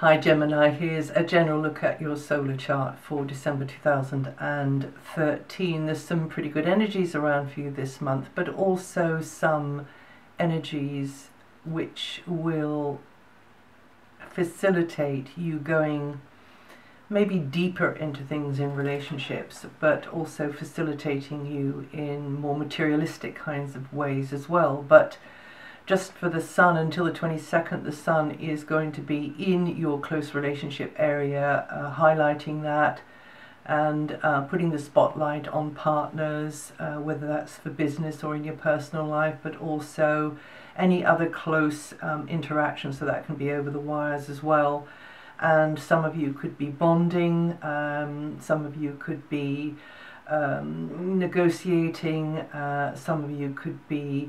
Hi Gemini, here's a general look at your solar chart for December 2013. There's some pretty good energies around for you this month, but also some energies which will facilitate you going maybe deeper into things in relationships, but also facilitating you in more materialistic kinds of ways as well. But just for the Sun, until the 22nd, the Sun is going to be in your close relationship area, highlighting that and putting the spotlight on partners, whether that's for business or in your personal life, but also any other close interaction, so that can be over the wires as well. And some of you could be bonding, some of you could be negotiating, some of you could be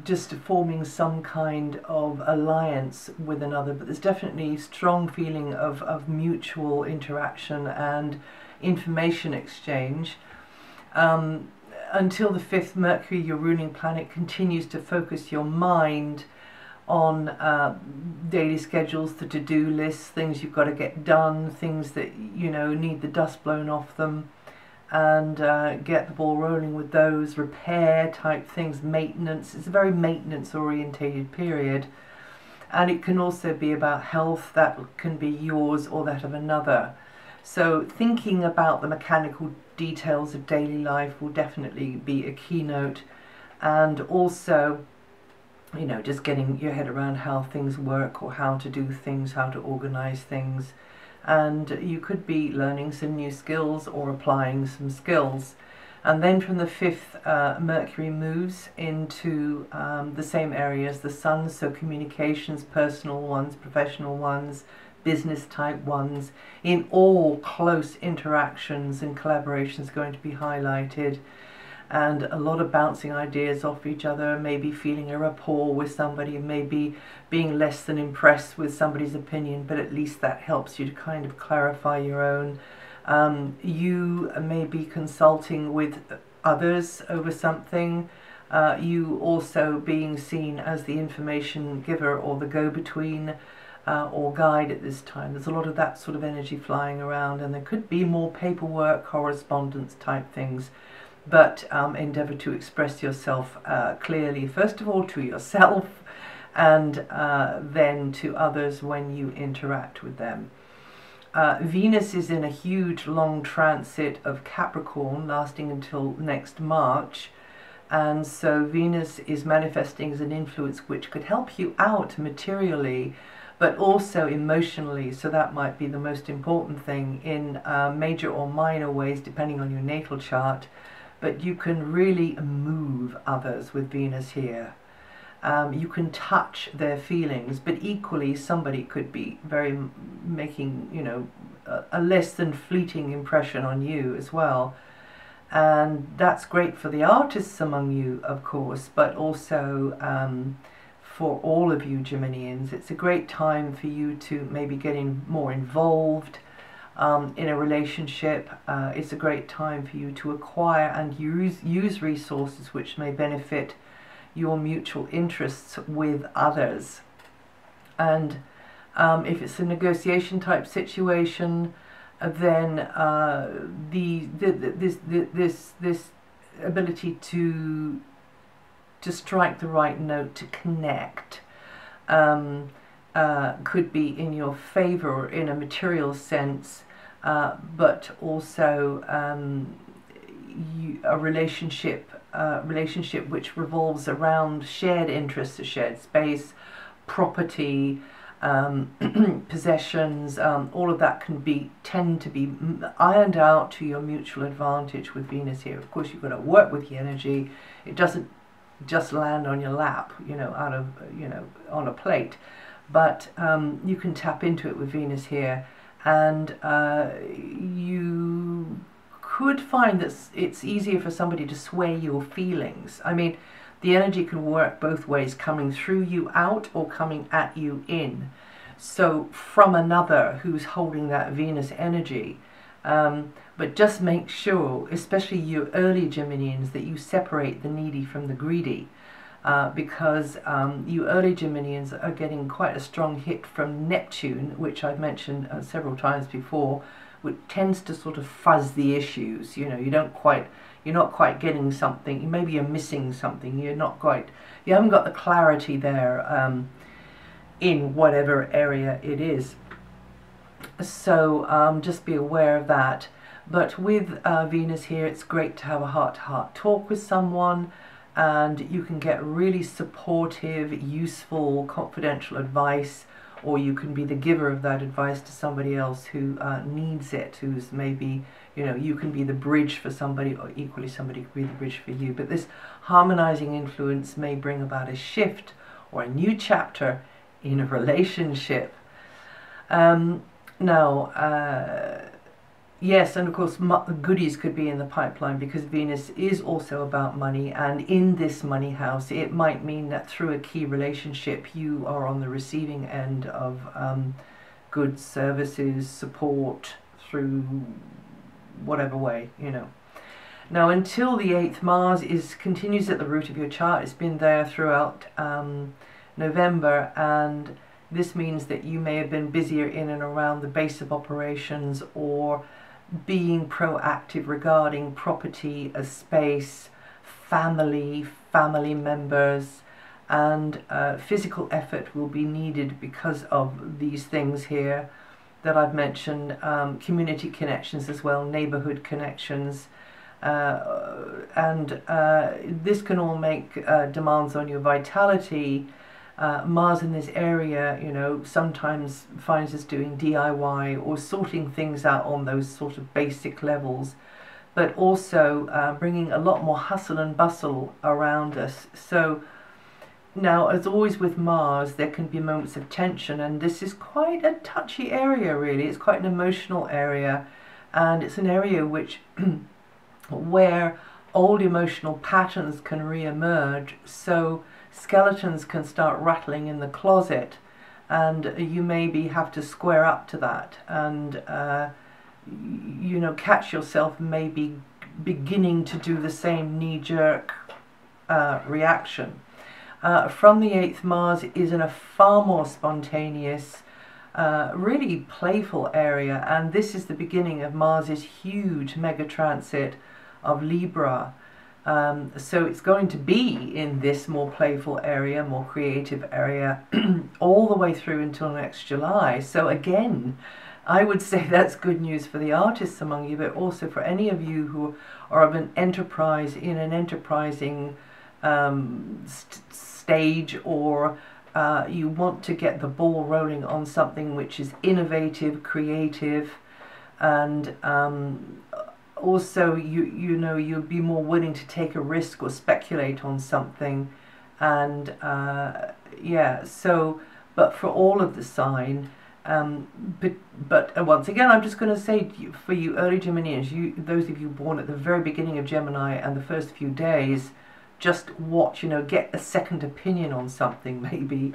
just forming some kind of alliance with another, but there's definitely strong feeling of mutual interaction and information exchange. Until the 5th, Mercury, your ruling planet, continues to focus your mind on daily schedules, the to-do lists, things you've got to get done, things that need the dust blown off them, and get the ball rolling with those, repair type things, maintenance. It's a very maintenance orientated period, and it can also be about health. That can be yours or that of another. So thinking about the mechanical details of daily life will definitely be a keynote, and also just getting your head around how things work or how to do things, how to organize things. And you could be learning some new skills or applying some skills. And then from the 5th, Mercury moves into the same area as the Sun, so communications, personal ones, professional ones, business type ones, in all close interactions and collaborations going to be highlighted. And a lot of bouncing ideas off each other, maybe feeling a rapport with somebody, maybe being less than impressed with somebody's opinion, but at least that helps you to kind of clarify your own. You may be consulting with others over something, you also being seen as the information giver or the go-between or guide at this time. There's a lot of that sort of energy flying around, and there could be more paperwork, correspondence type things. But endeavour to express yourself clearly, first of all to yourself, and then to others when you interact with them. Venus is in a huge long transit of Capricorn lasting until next March, and so Venus is manifesting as an influence which could help you out materially, but also emotionally. So that might be the most important thing in major or minor ways depending on your natal chart. But you can really move others with Venus here. You can touch their feelings, but equally somebody could be making a less than fleeting impression on you as well. And that's great for the artists among you, of course, but also for all of you Geminians. It's a great time for you to maybe get more involved in a relationship. It's a great time for you to acquire and use resources which may benefit your mutual interests with others. And if it's a negotiation type situation, then this ability to strike the right note, to connect, could be in your favor in a material sense, but also a relationship which revolves around shared interests, a shared space, property, possessions. All of that can tend to be ironed out to your mutual advantage with Venus here. Of course, you've got to work with the energy. It doesn't just land on your lap, out of on a plate. But you can tap into it with Venus here, and you could find that it's easier for somebody to sway your feelings. I mean, the energy can work both ways, coming through you out or coming at you in. So from another who's holding that Venus energy. But just make sure, especially you early Geminians, that you separate the needy from the greedy. because you early Geminians are getting quite a strong hit from Neptune, which I've mentioned several times before, which tends to sort of fuzz the issues. You know, you're not quite getting something. Maybe you're missing something. You haven't got the clarity there in whatever area it is. So just be aware of that. But with Venus here, it's great to have a heart-to-heart talk with someone, and you can get really supportive, useful, confidential advice, or you can be the giver of that advice to somebody else who needs it, who's maybe, you know, you can be the bridge for somebody, or equally somebody could be the bridge for you. But this harmonizing influence may bring about a shift or a new chapter in a relationship. Yes, and of course goodies could be in the pipeline, because Venus is also about money, and in this money house it might mean that through a key relationship you are on the receiving end of goods, services, support through whatever way, you know. Now until the 8th, Mars continues at the root of your chart. It's been there throughout November, and this means that you may have been busier in and around the base of operations, or being proactive regarding property, a space, family members, and physical effort will be needed because of these things here that I've mentioned. Community connections as well, neighborhood connections, and this can all make demands on your vitality. Mars in this area, you know, sometimes finds us doing DIY or sorting things out on those sort of basic levels, but also bringing a lot more hustle and bustle around us. So now, as always with Mars, there can be moments of tension, and this is quite a touchy area, really. It's quite an emotional area, and it's an area which where old emotional patterns can re-emerge. So skeletons can start rattling in the closet, and you maybe have to square up to that, and you know, catch yourself maybe beginning to do the same knee-jerk reaction. From the 8th, Mars is in a far more spontaneous, really playful area, and this is the beginning of Mars's huge mega transit of Libra. So it's going to be in this more playful area, more creative area, all the way through until next July. So again, I would say that's good news for the artists among you, but also for any of you who are of an enterprise, in an enterprising stage, or you want to get the ball rolling on something which is innovative, creative, and also you know, you'll be more willing to take a risk or speculate on something. And yeah, so, but for all of the sign, but once again, I'm just going to say for you early Geminians, those of you born at the very beginning of Gemini and the first few days, just watch, you know, get a second opinion on something maybe.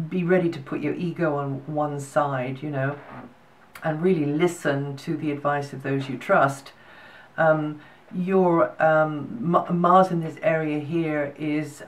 Be ready to put your ego on one side, you know, and really listen to the advice of those you trust. Your Mars in this area here is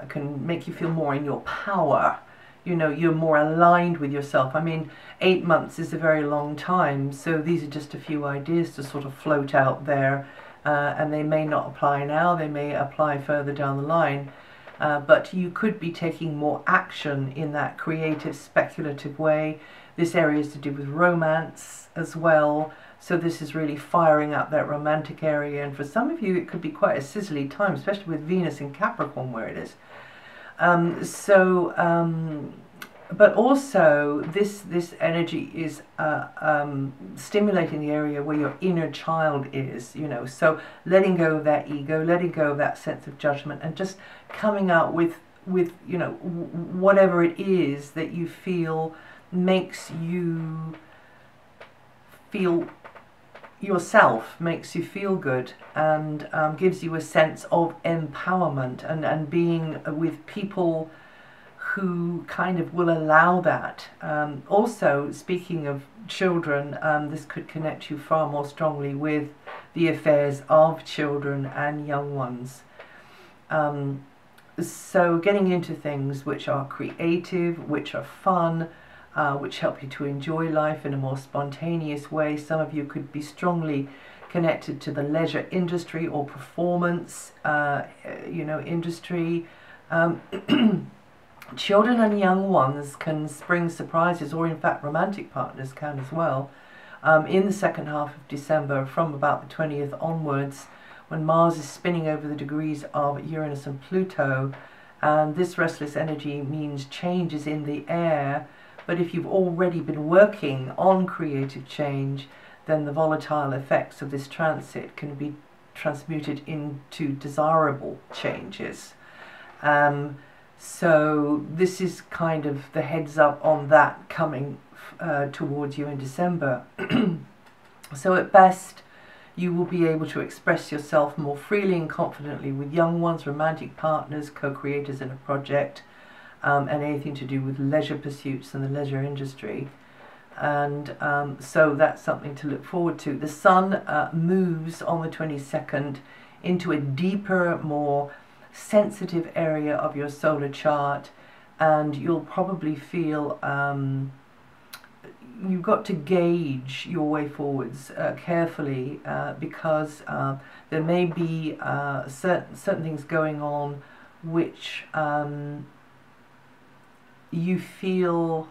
can make you feel more in your power. You know, you're more aligned with yourself. I mean, 8 months is a very long time, so these are just a few ideas to sort of float out there, and they may not apply now, they may apply further down the line, but you could be taking more action in that creative, speculative way. This area is to do with romance as well, so this is really firing up that romantic area, and for some of you it could be quite a sizzly time, especially with Venus in Capricorn where it is. But also this energy is stimulating the area where your inner child is, you know, so letting go of that ego, letting go of that sense of judgment, and just coming out with you know, whatever it is that you feel makes you feel yourself, makes you feel good, and gives you a sense of empowerment, and being with people who kind of will allow that. Also, speaking of children, this could connect you far more strongly with the affairs of children and young ones. So getting into things which are creative, which are fun, which help you to enjoy life in a more spontaneous way. Some of you could be strongly connected to the leisure industry or performance, industry. Children and young ones can spring surprises, or in fact romantic partners can as well, in the second half of December, from about the 20th onwards, when Mars is spinning over the degrees of Uranus and Pluto. And this restless energy means changes in the air. But if you've already been working on creative change, then the volatile effects of this transit can be transmuted into desirable changes. So this is kind of the heads up on that coming towards you in December. So at best, you will be able to express yourself more freely and confidently with young ones, romantic partners, co-creators in a project, and anything to do with leisure pursuits and the leisure industry. And so that's something to look forward to. The Sun moves on the 22nd into a deeper, more sensitive area of your solar chart, and you'll probably feel you've got to gauge your way forwards carefully, because there may be certain things going on which you feel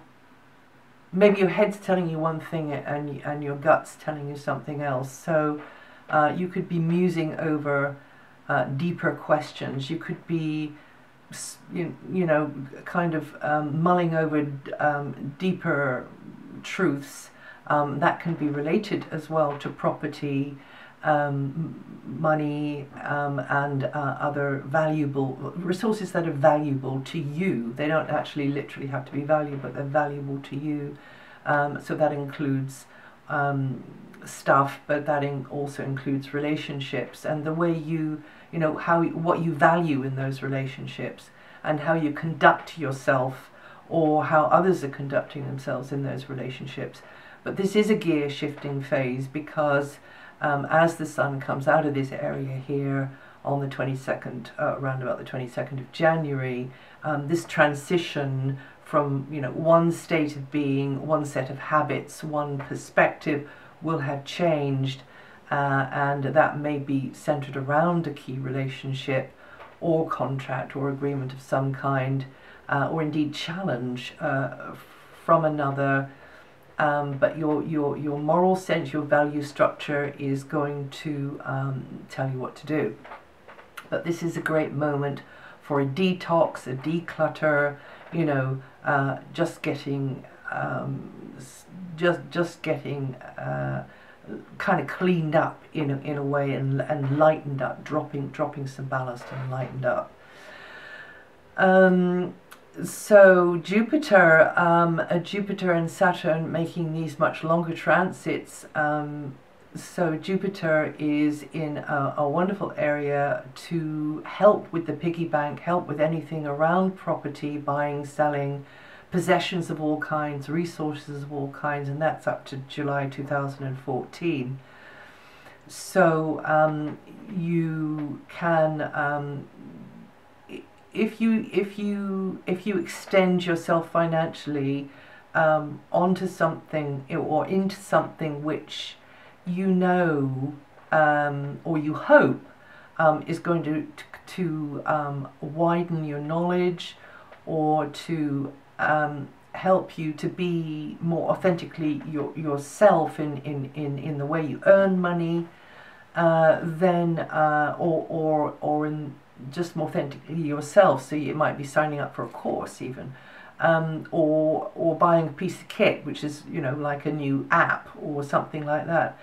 maybe your head's telling you one thing and your gut's telling you something else. So you could be musing over deeper questions. You could be kind of mulling over deeper truths that can be related as well to property, money, and other valuable resources that are valuable to you. They don't actually literally have to be valuable, but they're valuable to you. So that includes stuff, but that also includes relationships, and the way what you value in those relationships, and how you conduct yourself, or how others are conducting themselves in those relationships. But this is a gear shifting phase, because as the Sun comes out of this area here on the 22nd, around about the 22nd of January, this transition from one state of being, one set of habits, one perspective will have changed, and that may be centered around a key relationship or contract or agreement of some kind, or indeed challenge from another. But your moral sense, your value structure is going to tell you what to do. But this is a great moment for a detox, a declutter, just getting kind of cleaned up in a way, and lightened up, dropping some ballast and lightened up. So Jupiter and Saturn making these much longer transits. So Jupiter is in a wonderful area to help with the piggy bank, help with anything around property, buying, selling, possessions of all kinds, resources of all kinds, and that's up to July 2014. So you can, if you extend yourself financially onto something or into something which or you hope is going to widen your knowledge, or to help you to be more authentically yourself in the way you earn money, then or in just more authentically yourself. So you might be signing up for a course even, or buying a piece of kit, which is like a new app or something like that,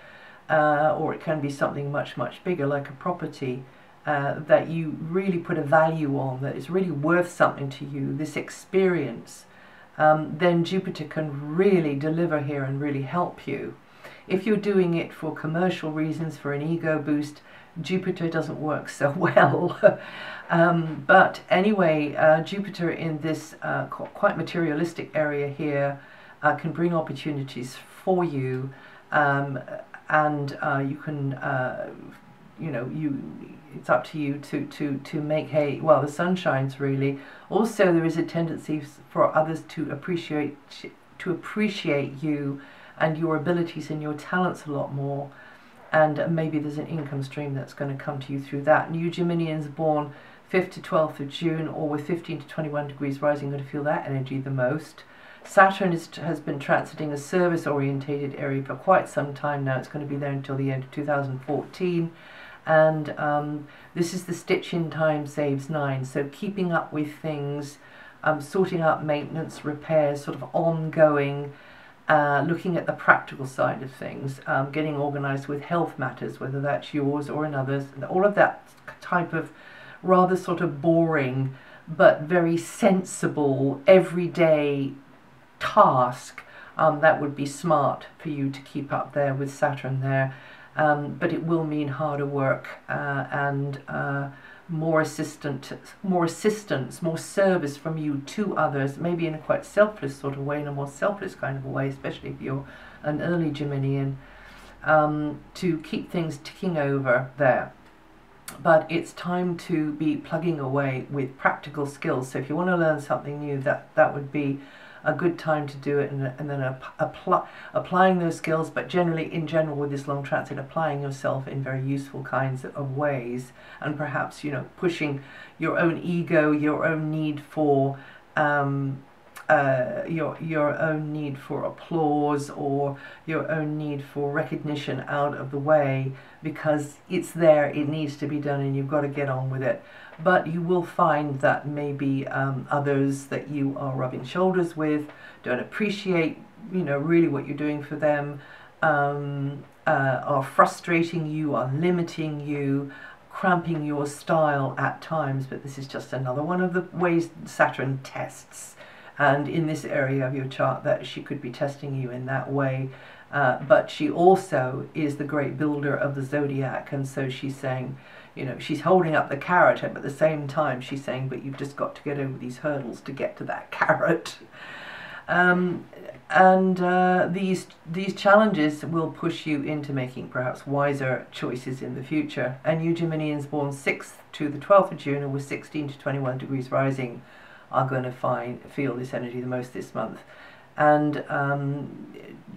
or it can be something much bigger, like a property that you really put a value on, that is really worth something to you, this experience. Then Jupiter can really deliver here and really help you. If you're doing it for commercial reasons, for an ego boost, Jupiter doesn't work so well. But anyway, Jupiter in this quite materialistic area here can bring opportunities for you, and you can you know, it's up to you to make hay while the sun shines, really. Also, there is a tendency for others to appreciate you and your abilities and your talents a lot more, and maybe there's an income stream that's going to come to you through that. And you Geminians born 5th to 12th of June, or with 15 to 21 degrees rising, going to feel that energy the most. Saturn has been transiting a service-orientated area for quite some time now. It's going to be there until the end of 2014. And this is the stitch-in time saves 9. So keeping up with things, sorting out maintenance, repairs, sort of ongoing, looking at the practical side of things, getting organised with health matters, whether that's yours or another's, and all of that type of rather sort of boring but very sensible everyday task, that would be smart for you to keep up there with Saturn there. But it will mean harder work and more assistance, more service from you to others, maybe in a quite selfless sort of way, in a more selfless kind of a way, especially if you're an early Geminian, to keep things ticking over there. But it's time to be plugging away with practical skills. So if you want to learn something new, that would be a good time to do it, and then applying those skills, but generally, in general, with this long transit, applying yourself in very useful kinds of ways, and perhaps, you know, pushing your own ego, your own need for your own need for applause, or your own need for recognition out of the way, because it's there, it needs to be done, and you've got to get on with it. But you will find that maybe others that you are rubbing shoulders with don't appreciate, you know, really what you're doing for them, are frustrating you, are limiting you, cramping your style at times. But this is just another one of the ways Saturn tests, and in this area of your chart that she could be testing you in that way. But she also is the great builder of the zodiac, and so she's saying, you know, she's holding up the carrot, but at the same time she's saying, but you've just got to get over these hurdles to get to that carrot. These challenges will push you into making perhaps wiser choices in the future. And you Geminians born 6th to the 12th of June, or with 16 to 21 degrees rising, are going to feel this energy the most this month. And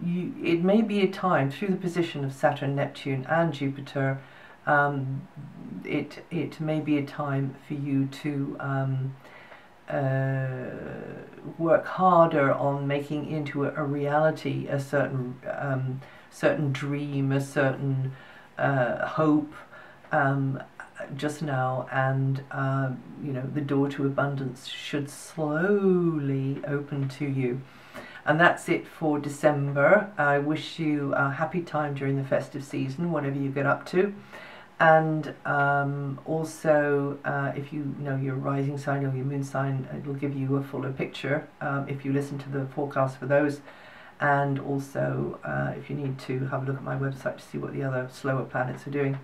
it may be a time, through the position of Saturn, Neptune and Jupiter, it may be a time for you to work harder on making into a reality a certain dream, a certain hope just now, and you know, the door to abundance should slowly open to you. And that's it for December. I wish you a happy time during the festive season, whatever you get up to. And also, if you know your rising sign or your moon sign, it'll give you a fuller picture if you listen to the forecast for those. And also, if you need to, have a look at my website to see what the other slower planets are doing.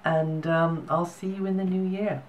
And I'll see you in the new year.